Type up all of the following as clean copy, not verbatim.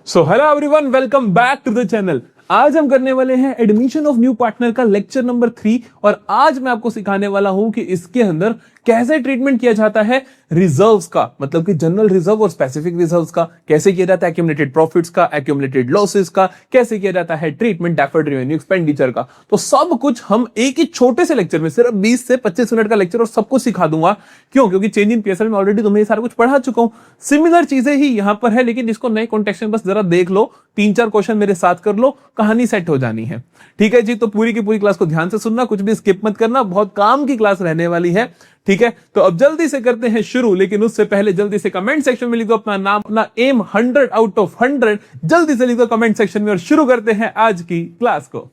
So hello everyone, welcome back to the channel. आज हम करने वाले हैं एडमिशन ऑफ न्यू पार्टनर का लेक्चर नंबर 3 और आज मैं आपको सिखाने वाला हूं कि इसके अंदर कैसे ट्रीटमेंट किया जाता है रिजर्व्स का, मतलब कि जनरल रिजर्व और स्पेसिफिक रिजर्व्स का, कैसे किया जाता है एक्यूमुलेटेड प्रॉफिट्स का, एक्यूमुलेटेड लॉसेस का, कैसे किया जाता है ट्रीटमेंट डेफर्ड रेवेन्यू एक्सपेंडिचर का। तो सब कुछ हम एक ही छोटे से लेक्चर में, सिर्फ 20 से 25 मिनट का लेक्चर, और सब कुछ सिखा दूंगा। क्यों? क्योंकि चेंज इन पीएसएल में ऑलरेडी तुम्हें ये सारा कुछ पढ़ा चुका हूं। सिमिलर चीजें ही यहां पर है, लेकिन इसको नए कॉन्टेक्स्ट में बस जरा देख लो, 3-4 क्वेश्चन मेरे साथ कर लो, कहानी सेट हो जानी है। ठीक है जी, तो पूरी की पूरी क्लास को ध्यान से सुनना, कुछ भी स्किप मत करना, बहुत काम की क्लास रहने वाली है। ठीक है, तो अब जल्दी से करते हैं शुरू, लेकिन उससे पहले जल्दी से कमेंट सेक्शन में लिख दो अपना नाम, अपना एम 100 आउट ऑफ 100 जल्दी से लिख दो कमेंट सेक्शन में, और शुरू करते हैं आज की क्लास को।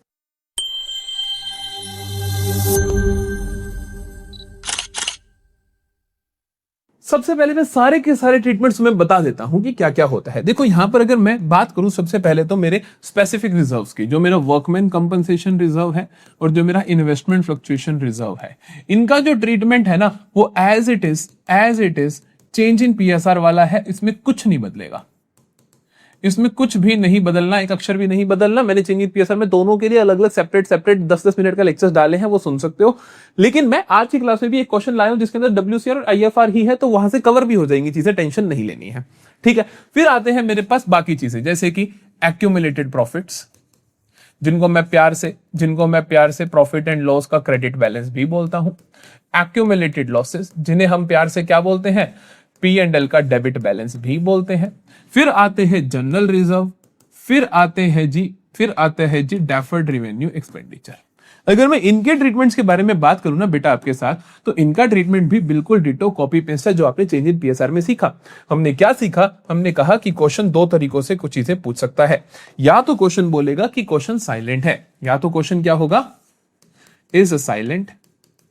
सबसे पहले मैं सारे के सारे ट्रीटमेंट्स तुम्हें बता देता हूं कि क्या क्या होता है। देखो यहां पर अगर मैं बात करूं सबसे पहले तो मेरे स्पेसिफिक रिजर्व्स की, जो मेरा वर्कमैन कंपनसेशन रिजर्व है और जो मेरा इन्वेस्टमेंट फ्लक्चुएशन रिजर्व है, इनका जो ट्रीटमेंट है ना वो as it is change in PSR वाला है। इसमें कुछ नहीं बदलेगा, इसमें कुछ भी नहीं बदलना, एक अक्षर भी नहीं बदलना। मैंने चेंज इन पीएसआर में दोनों के लिए अलग अलग सेपरेट 10-10 मिनट का लेक्चर्स डाले हैं, वो सुन सकते हो। लेकिन मैं आज की क्लास में भी एक क्वेश्चन लाया हूं जिसके अंदर डब्ल्यूसीआर और आईएफआर ही है, तो वहां से कवर भी हो जाएंगी चीजें, टेंशन नहीं लेनी है। ठीक है, फिर आते हैं मेरे पास बाकी चीजें, जैसे कि एक्यूमुलेटेड प्रॉफिट्स, जिनको मैं प्यार से प्रॉफिट एंड लॉस का क्रेडिट बैलेंस भी बोलता हूं। एक्यूमुलेटेड लॉसेस, जिन्हें हम प्यार से क्या बोलते हैं, पी एंड एल का डेबिट बैलेंस भी बोलते हैं। फिर आते हैं जनरल रिजर्व, फिर आते हैं जी डेफर्ड रेवेन्यू एक्सपेंडिचर। अगर मैं इनके ट्रीटमेंट्स के बारे में बात करूं ना बेटा आपके साथ, तो इनका ट्रीटमेंट भी बिल्कुल डिटो कॉपी पेस्ट है जो आपने चेंज इन पीएसआर में सीखा। हमने क्या सीखा? हमने कहा कि क्वेश्चन दो तरीकों से कुछ चीजें पूछ सकता है। या तो क्वेश्चन बोलेगा कि क्वेश्चन साइलेंट है, या तो क्वेश्चन क्या होगा, इज साइलेंट,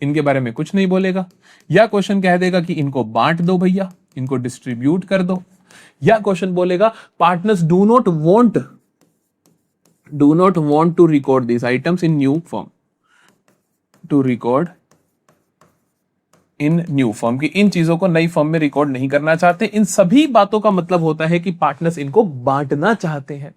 इनके बारे में कुछ नहीं बोलेगा। या क्वेश्चन कह देगा कि इनको बांट दो भैया, इनको डिस्ट्रीब्यूट कर दो। या क्वेश्चन बोलेगा partners do not want to record this items in new form, to record in new form, की इन चीजों को नई फॉर्म में रिकॉर्ड नहीं करना चाहते। इन सभी बातों का मतलब होता है कि पार्टनर्स इनको बांटना चाहते हैं।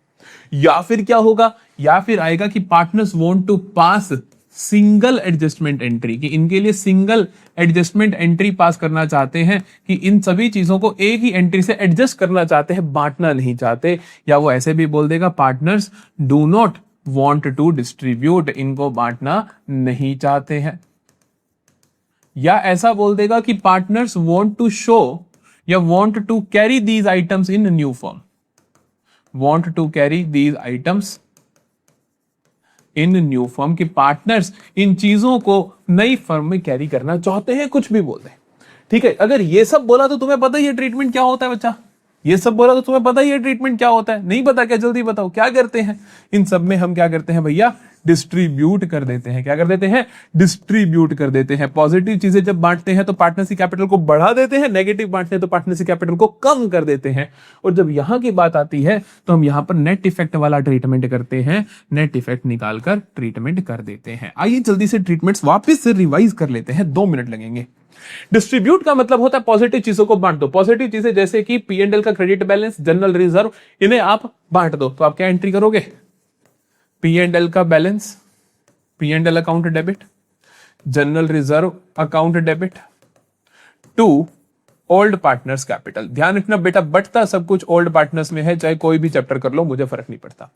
या फिर क्या होगा, या फिर आएगा कि partners want to pass single adjustment entry, कि इनके लिए सिंगल एडजस्टमेंट एंट्री पास करना चाहते हैं, कि इन सभी चीजों को एक ही एंट्री से एडजस्ट करना चाहते हैं, बांटना नहीं चाहते। या वो ऐसे भी बोल देगा partners do not want to distribute, इनको बांटना नहीं चाहते हैं। या ऐसा बोल देगा कि पार्टनर्स वांट टू शो या want to carry these items in new form, want to carry these items in new form, की पार्टनर्स इन चीजों को नई फर्म में कैरी करना चाहते हैं, कुछ भी बोल दे। ठीक है, अगर ये सब बोला तो तुम्हें पता ही है ट्रीटमेंट क्या होता है बच्चा, ये सब बोला तो तुम्हें पता ही है ट्रीटमेंट क्या होता है। नहीं पता क्या? जल्दी बताओ क्या करते हैं इन सब में। हम क्या करते हैं भैया, डिस्ट्रीब्यूट कर देते हैं। क्या कर देते हैं? डिस्ट्रीब्यूट कर देते हैं। पॉजिटिव चीजें जब बांटते हैं तो पार्टनरशिप कैपिटल को बढ़ा देते हैं, नेगेटिव बांटते हैं तो पार्टनरशिप कैपिटल को कम कर देते हैं। और जब यहां की बात आती है तो हम यहां पर नेट इफेक्ट वाला ट्रीटमेंट करते हैं, नेट इफेक्ट निकालकर ट्रीटमेंट कर देते हैं। आइए जल्दी से ट्रीटमेंट्स वापस से रिवाइज कर लेते हैं, 2 मिनट लगेंगे। डिस्ट्रीब्यूट का मतलब होता है पॉजिटिव चीजों को बांट दो। पॉजिटिव चीजें जैसे कि पी एंड एल का क्रेडिट बैलेंस, जनरल रिजर्व, इन्हें आप बांट दो। तो आप क्या एंट्री करोगे? पी एंड एल का balance, P and L account debit, general reserve account debit to old partners capital. ध्यान रखना बेटा, बटता सब कुछ ओल्ड पार्टनर्स में है, चाहे कोई भी चैप्टर कर लो, मुझे फर्क नहीं पड़ता।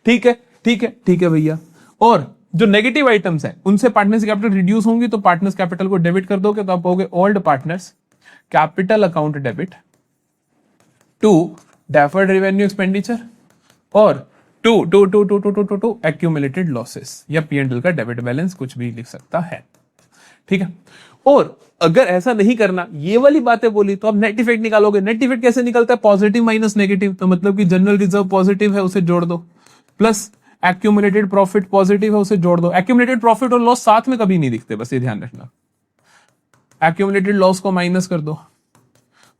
ठीक है भैया। और जो नेगेटिव आइटम्स हैं उनसे पार्टनर्स कैपिटल रिड्यूस होंगी, तो पार्टनर्स कैपिटल को डेबिट कर दोगे, तो आप कहोगे old partners capital account debit to deferred revenue expenditure और टू एक्यूमुलेटेड लॉसेस, या पी एंड एल का डेबिट बैलेंस, कुछ भी लिख सकता है। ठीक है, और अगर ऐसा नहीं करना, ये वाली बातें बोली, तो आप नेट इफेक्ट निकालोगे। नेट इफेक्ट कैसे निकलता है? पॉजिटिव माइनस नेगेटिव, तो मतलब कि जनरल रिजर्व पॉजिटिव है उसे जोड़ दो, प्लस एक्यूमुलेटेड प्रॉफिट पॉजिटिव है उसे जोड़ दो। एक्यूमुलेटेड प्रॉफिट और लॉस साथ में कभी नहीं दिखते, बस ये ध्यान रखना। एक्यूमुलेटेड लॉस को माइनस कर दो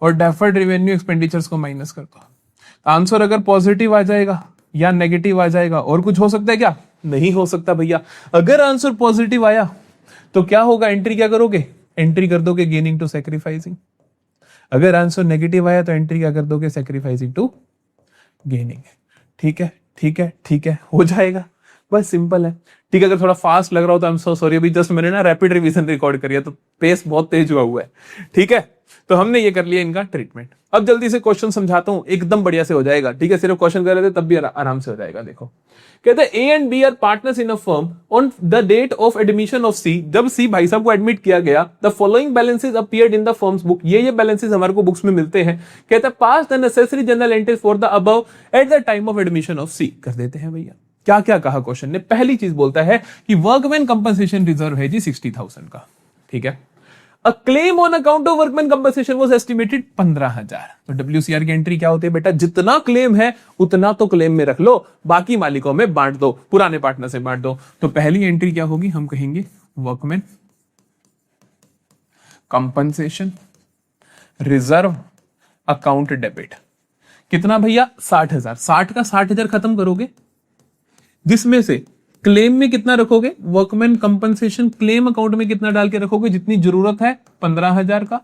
और डेफर्ड रेवेन्यू एक्सपेंडिचर्स को माइनस कर दो। आंसर अगर पॉजिटिव आ जाएगा या नेगेटिव आ जाएगा, और कुछ हो सकता है क्या? नहीं हो सकता भैया। अगर आंसर पॉजिटिव आया तो क्या होगा? एंट्री क्या करोगे? एंट्री कर दोगे गेनिंग टू सैक्रिफाइसिंग। अगर आंसर नेगेटिव आया तो एंट्री क्या कर दोगे? सैक्रिफाइसिंग टू गेनिंग है। ठीक है, ठीक है, ठीक है, हो जाएगा, बस सिंपल है। ठीक है, अगर थोड़ा फास्ट लग रहा हो तो आई एम सो सॉरी, अभी जस्ट मैंने ना रैपिड रिवीजन रिकॉर्ड करी है तो पेस बहुत तेज हुआ है। ठीक है, तो हमने ये कर लिया इनका ट्रीटमेंट। अब जल्दी से क्वेश्चन समझाता हूं, एकदम बढ़िया से हो जाएगा। ठीक है, सिर्फ क्वेश्चन कर रहे थे तब भी आराम से हो जाएगा। देखो, कहते हैं A and B are partners in a firm on the date of admission of C. जब सी भाई साहब को एडमिट किया गया, the following balances appeared in the firm's book. ये बैलेंसेस हमारे को बुक्स में मिलते हैं। कहता है pass the necessary journal entries for the above at the time of admission of C. कर देते हैं भैया। क्या क्या कहा क्वेश्चन ने? पहली चीज बोलता है कि वर्कमैन कंपनसेशन रिजर्व है जी 60,000 का। ठीक है, a claim on account of workman compensation was estimated 15,000। तो डब्ल्यूसीआर की एंट्री क्या होती है बेटा? जितना क्लेम है उतना तो क्लेम में रख लो, बाकी मालिकों में बांट दो, पुराने पार्टनर से बांट दो। तो पहली एंट्री क्या होगी? हम कहेंगे workman compensation reserve account debit. कितना भैया? 60,000। 60 का 60,000 खत्म करोगे, जिसमें से क्लेम में कितना रखोगे? वर्कमैन कंपनसेशन क्लेम अकाउंट में कितना डाल के रखोगे? जितनी जरूरत है 15,000 का।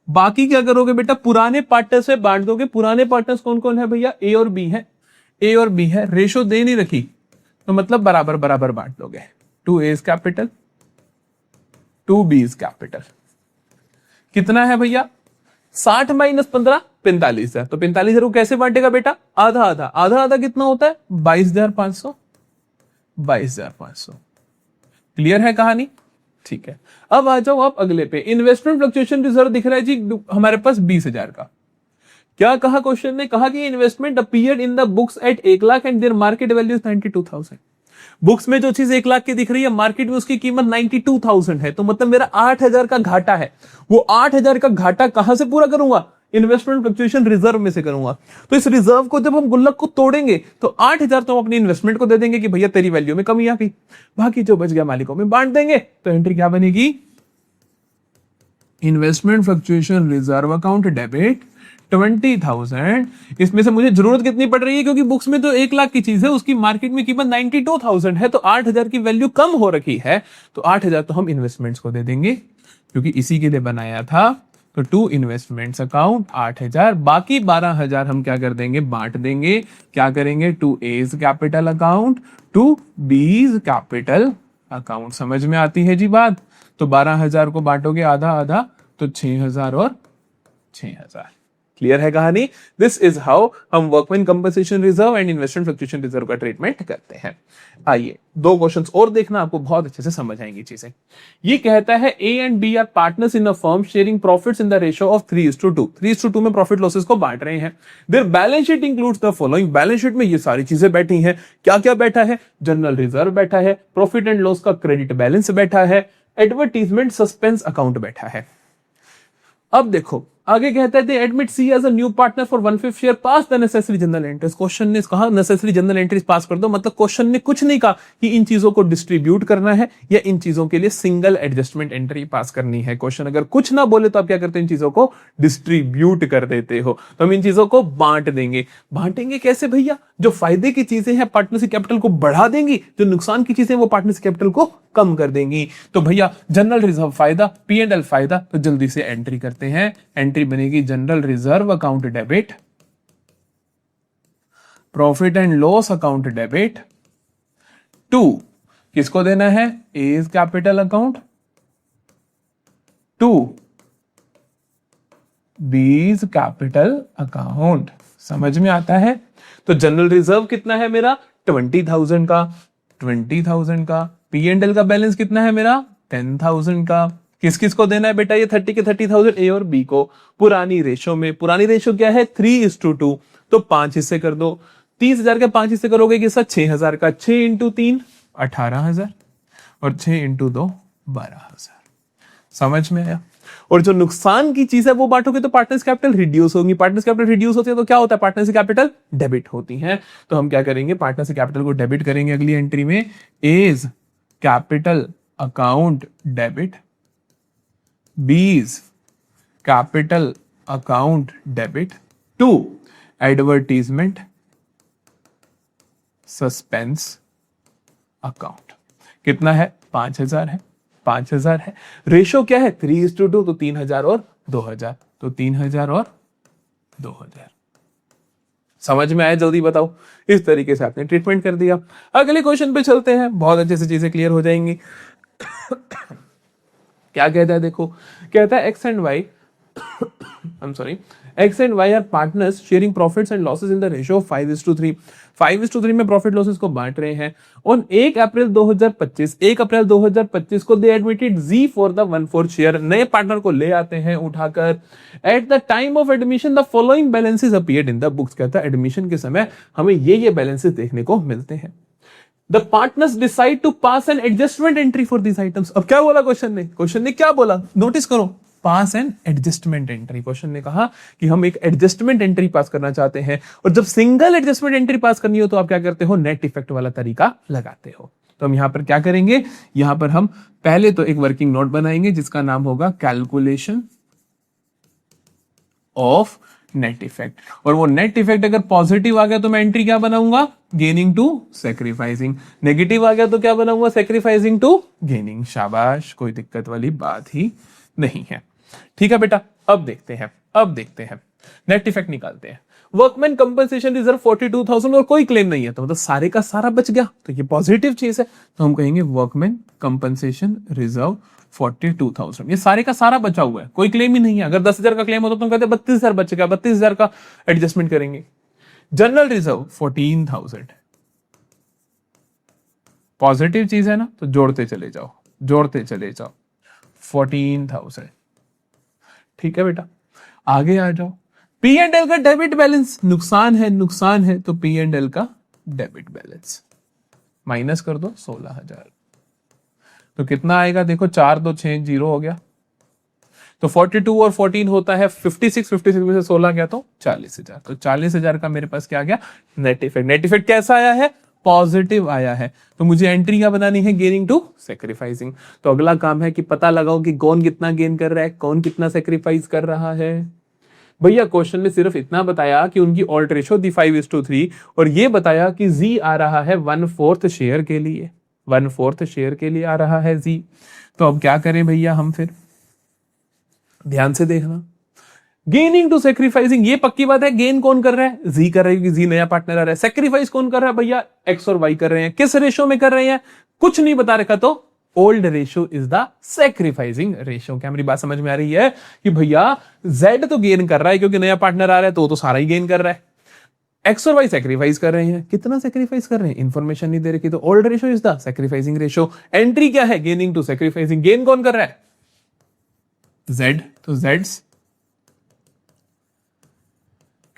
बाकी क्या करोगे बेटा? पुराने पार्टनर्स से बांट दोगे। पुराने पार्टनर्स कौन कौन है भैया? ए और बी है। ए और बी है, रेशो दे नहीं रखी तो मतलब बराबर बराबर बांट दोगे। 2 A's कैपिटल 2 B's कैपिटल। कितना है भैया? 60 माइनस 15 45,000। तो 45,000 को कैसे बांटेगा बेटा? आधा आधा। आधा आधा कितना होता है? 22,500। 22,500। क्लियर है कहानी? ठीक है, अब आ जाओ आप अगले पे। इन्वेस्टमेंट फ्लक्चुएशन रिजर्व दिख रहा है जी हमारे पास 20,000 का। क्या कहा क्वेश्चन ने? कहा कि investment appeared in the books at 1 lakh and their market value 92,000। Books में जो चीज 1 लाख की दिख रही है, मार्केट में उसकी कीमत 92,000 है। तो मतलब मेरा 8,000 का घाटा है। वो 8,000 का घाटा कहां से पूरा करूंगा? इन्वेस्टमेंट फ्लक्चुएशन रिजर्व में से करूंगा। तो इस रिजर्व को जब हम गुल्लक को तोड़ेंगे तो 8,000 तो हम अपनी इन्वेस्टमेंट को दे देंगे कि भैया तेरी वैल्यू में कमी आ गई, बाकी जो बच गया मालिकों में बांट देंगे। तो एंट्री क्या बनेगी? Investment fluctuation reserve account debit 20,000। इसमें से मुझे जरूरत कितनी पड़ रही है? क्योंकि बुक्स में तो 1 लाख की चीज है, उसकी मार्केट में कीमत 92,000 है, तो 8,000 की वैल्यू कम हो रखी है। तो 8,000 तो हम इन्वेस्टमेंट्स को दे देंगे क्योंकि इसी के लिए बनाया था। तो 2 इन्वेस्टमेंट्स अकाउंट 8,000, बाकी 12,000 हम क्या कर देंगे? बांट देंगे। क्या करेंगे? 2 A's capital account 2 B's capital account. समझ में आती है जी बात? तो 12,000 को बांटोगे आधा आधा तो 6,000 और 6,000। क्लियर है कहानी? दिस इज हाउ हम workman compensation reserve and investment fluctuation reserve का ट्रीटमेंट करते हैं। आइए 2 क्वेश्चंस और देखना, आपको बहुत अच्छे से समझ आएंगी चीजें। ये कहता है A and B are partners in a firm sharing profits in the ratio of 3:2। 3:2 में प्रॉफिट लॉसेस को बांट रहे हैं। Their balance sheet includes the following. Balance sheet में ये सारी चीजें बैठी हैं। क्या क्या बैठा है? जनरल रिजर्व बैठा है, प्रॉफिट एंड लॉस का क्रेडिट बैलेंस बैठा है, एडवर्टीजमेंट सस्पेंस अकाउंट बैठा है। अब देखो आगे कहता है admit C as a new partner for 1/5 share, pass the necessary journal entries. Question ने कहा नेसेसरी जनरल एंट्रीज पास कर दो, मतलब क्वेश्चन ने कुछ नहीं कहा कि इन चीजों को डिस्ट्रीब्यूट करना है या इन चीजों के लिए सिंगल एडजस्टमेंट एंट्री पास करनी है। क्वेश्चन अगर कुछ ना बोले तो आप क्या करते हो? इन चीजों को डिस्ट्रीब्यूट कर देते हो। तो हम इन चीजों को बांट देंगे। बांटेंगे कैसे भैया? जो फायदे की चीजें हैं पार्टनरशिप कैपिटल को बढ़ा देंगी, जो नुकसान की चीजें वो पार्टनरशिप कैपिटल को कम कर देंगी। तो भैया जनरल रिजर्व फायदा, P&L फायदा, तो जल्दी से एंट्री करते हैं। एंट्री बनेगी general reserve account debit, profit and loss account debit to किसको देना है? A's capital account to B's capital account. समझ में आता है? तो जनरल रिजर्व कितना है मेरा? 20,000 का। 20,000 का। P&L का बैलेंस कितना है मेरा? 10,000 का। किस किस को देना है बेटा? ये 30 के 30,000 ए और बी को। पुरानी रेशो में, पुरानी रेशो क्या है? 3:2। तो 5 हिस्से कर दो। 30,000 के 5 हिस्से करोगे कि सर 6,000 का। 6 × 3 18,000 और 6 × 2 12,000। समझ में आया? और जो नुकसान की चीज है वो बांटोगे तो पार्टनर्स कैपिटल रिड्यूस होगी। पार्टनर्स कैपिटल रिड्यूस होती है तो क्या होता है? पार्टनर्स कैपिटल डेबिट होती है। तो हम क्या करेंगे? पार्टनर्स कैपिटल को डेबिट करेंगे अगली एंट्री में। A's capital account debit, B's capital account debit to advertisement suspense account. कितना है? 5,000 है। 5,000 है। रेशो क्या है? 3:2। तो 3,000 और 2,000। तो 3,000 और 2,000। समझ में आया? जल्दी बताओ। इस तरीके से आपने ट्रीटमेंट कर दिया। अगले क्वेश्चन पे चलते हैं, बहुत अच्छे से चीजें क्लियर हो जाएंगी। क्या कहता है देखो, कहता है X and Y X and Y are partners sharing profits and losses in the ratio of 5:3। 5:3 में प्रॉफिट लॉसेस को बांट रहे हैं। ऑन 1 अप्रैल 2025 को they admitted Z for the 1/4 share, नए पार्टनर को ले आते हैं उठाकर। At the time of admission the following balances appeared in the books, कहता है एडमिशन के समय हमें ये बैलेंसेस देखने को मिलते हैं। The partners decide to pass an adjustment entry for these items। अब क्या बोला क्वेश्चन ने क्या बोला, नोटिस करो, पास एन एडजस्टमेंट एंट्री। क्वेश्चन ने कहा कि हम एक एडजस्टमेंट एंट्री पास करना चाहते हैं, और जब सिंगल एडजस्टमेंट एंट्री पास करनी हो तो आप क्या करते हो, नेट इफेक्ट वाला तरीका लगाते हो। तो हम यहां पर क्या करेंगे, यहां पर हम पहले तो एक वर्किंग नोट बनाएंगे जिसका नाम होगा कैलकुलेशन ऑफ नेट इफेक्ट। और वो नेट इफेक्ट अगर पॉजिटिव आ गया तो मैं एंट्री क्या बनाऊंगा, गेनिंग टू सेक्रीफाइसिंग। नेगेटिव आ गया तो क्या बनाऊंगा, सेक्रीफाइसिंग टू गेनिंग। शाबाश, कोई दिक्कत वाली बात ही नहीं है। ठीक है बेटा, अब देखते हैं नेट इफेक्ट निकालते हैं। वर्कमैन कंपनसेशन रिजर्व 42,000 और कोई क्लेम नहीं है, तो मतलब सारे का सारा बच गया, तो ये पॉजिटिव चीज है। तो हम कहेंगे वर्कमैन कंपनसेशन रिजर्व 42,000, ये सारे का सारा बचा हुआ है, कोई क्लेम ही नहीं है। अगर 10,000 का क्लेम होता तो हम कहते 32,000 बच गया, 32,000 का एडजस्टमेंट करेंगे। जनरल रिजर्व 14,000, पॉजिटिव चीज है ना, तो जोड़ते चले जाओ 14,000। ठीक है बेटा, आगे आ जाओ। पी एंड एल का डेबिट बैलेंस, नुकसान है तो पी एंड एल का डेबिट बैलेंस माइनस कर दो 16,000, तो कितना आएगा देखो, 4 2 6 0 हो गया। तो 42 और 14 होता है 56 में से 16 गया तो 40,000। तो 40,000 का मेरे पास क्या आ गया, नेट इफेक्ट। नेट इफेक्ट कैसा आया है, पॉजिटिव आया है। तो मुझे एंट्री क्या बनानी है, गेनिंग टू सेक्रीफाइसिंग। तो अगला काम है कि पता लगाओ कि कौन कितना गेन कर रहा है, कौन कितना सेक्रीफाइस कर रहा है। भैया क्वेश्चन ने सिर्फ इतना बताया कि उनकी ऑल्ट रेशो दी 5:3, और ये बताया कि जी आ रहा है 1/4 शेयर के लिए, 1/4 शेयर के लिए आ रहा है जी। तो अब क्या करें भैया हम, फिर ध्यान से देखना। गेनिंग टू सेक्रीफाइसिंग, ये पक्की बात है, गेन कौन कर रहा है, जी कर रहा है क्योंकि जी नया पार्टनर आ रहा है। सेक्रीफाइस कौन कर रहा है भैया, एक्स और वाई कर रहे हैं। किस रेशो में कर रहे हैं, कुछ नहीं बता रखा, तो old ratio is the sacrificing ratio. क्या मेरी बात समझ में आ रही है कि भैया जेड तो गेन कर रहा है क्योंकि नया पार्टनर आ रहा है, तो सारा ही गेन कर रहा है। एक्स और वाई सेक्रीफाइस कर रहे हैं, कितना सेक्रीफाइस कर रहे हैं, इंफॉर्मेशन नहीं दे रखी, तो old ratio is the sacrificing ratio. Entry क्या है, गेनिंग टू सेक्रीफाइसिंग। गेन कौन कर रहा है, जेड, तो जेड्स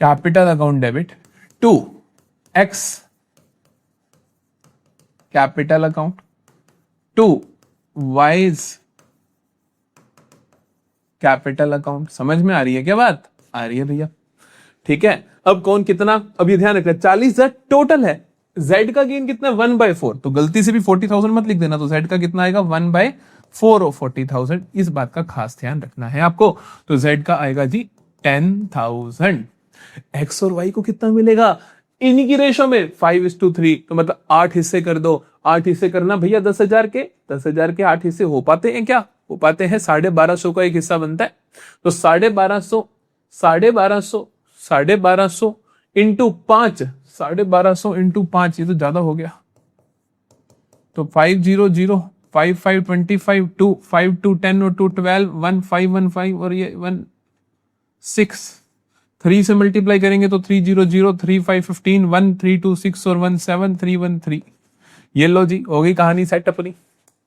capital account debit to X capital account to Y's capital account. समझ में आ रही है क्या बात, आ रही है भैया। ठीक है, अब कौन कितना, अब ये ध्यान रखना, 40,000 टोटल है। जेड का गेन कितना, 1/4, तो गलती से भी 40,000 मत लिख देना, तो जेड का कितना आएगा 1/4 ऑफ 40,000। इस बात का खास ध्यान रखना है आपको। तो जेड का आएगा जी 10,000। एक्स और वाई को कितना मिलेगा, इन्हीं की रेशो में 5:3, तो मतलब 8 हिस्से कर दो। 8 हिस्से करना भैया 10,000 के, 10,000 के 8 हिस्से हो पाते हैं क्या, हो पाते हैं। 1250 का एक हिस्सा बनता है, तो 1250 इंटू 5, 1250 इंटू 5, ये तो ज्यादा हो गया। तो 500, 5 5 25, 2 5 2 10 और 2 12, 1 5 1 5 और ये 1 6, 3 से मल्टीप्लाई करेंगे तो 300, 3 5 15, 1 3 2 6 और 1 7 3 1 3। ये लो जी, हो गई कहानी सेट अपनी।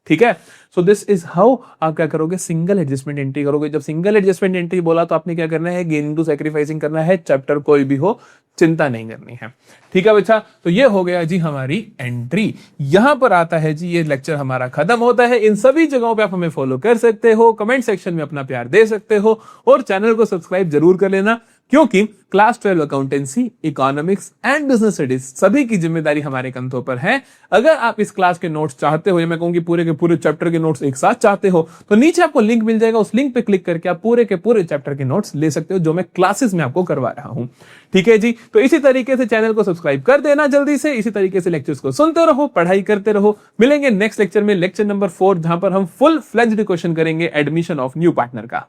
ठीक है, सो दिस इज हाउ आप क्या करोगे, सिंगल एडजस्टमेंट एंट्री करोगे। जब सिंगल एडजस्टमेंट एंट्री बोला तो आपने क्या करना है, गेनिंग टू सैक्रिफाइसिंग करना है। चैप्टर कोई भी हो, चिंता नहीं करनी है। ठीक है बच्चा, तो ये हो गया जी हमारी एंट्री। यहां पर आता है जी ये लेक्चर हमारा खत्म होता है। इन सभी जगहों पे आप हमें फॉलो कर सकते हो, कमेंट सेक्शन में अपना प्यार दे सकते हो, और चैनल को सब्सक्राइब जरूर कर लेना, क्योंकि class 12 accountancy, economics and business studies सभी की जिम्मेदारी हमारे कंधों पर है। अगर आप इस क्लास के नोट्स चाहते हो, या मैं कहूंगी पूरे के पूरे चैप्टर के नोट्स एक साथ चाहते हो, तो नीचे आपको लिंक मिल जाएगा, उस लिंक पे क्लिक करके आप पूरे के पूरे चैप्टर के नोट्स ले सकते हो, जो मैं क्लासेस में आपको करवा रहा हूं। ठीक है जी, तो इसी तरीके से चैनल को सब्सक्राइब कर देना जल्दी से। इसी तरीके से लेक्चर्स को सुनते रहो, पढ़ाई करते रहो। मिलेंगे नेक्स्ट लेक्चर में, लेक्चर नंबर 4, जहां पर हम फुल फ्लेज्ड क्वेश्चन करेंगे एडमिशन ऑफ न्यू पार्टनर का।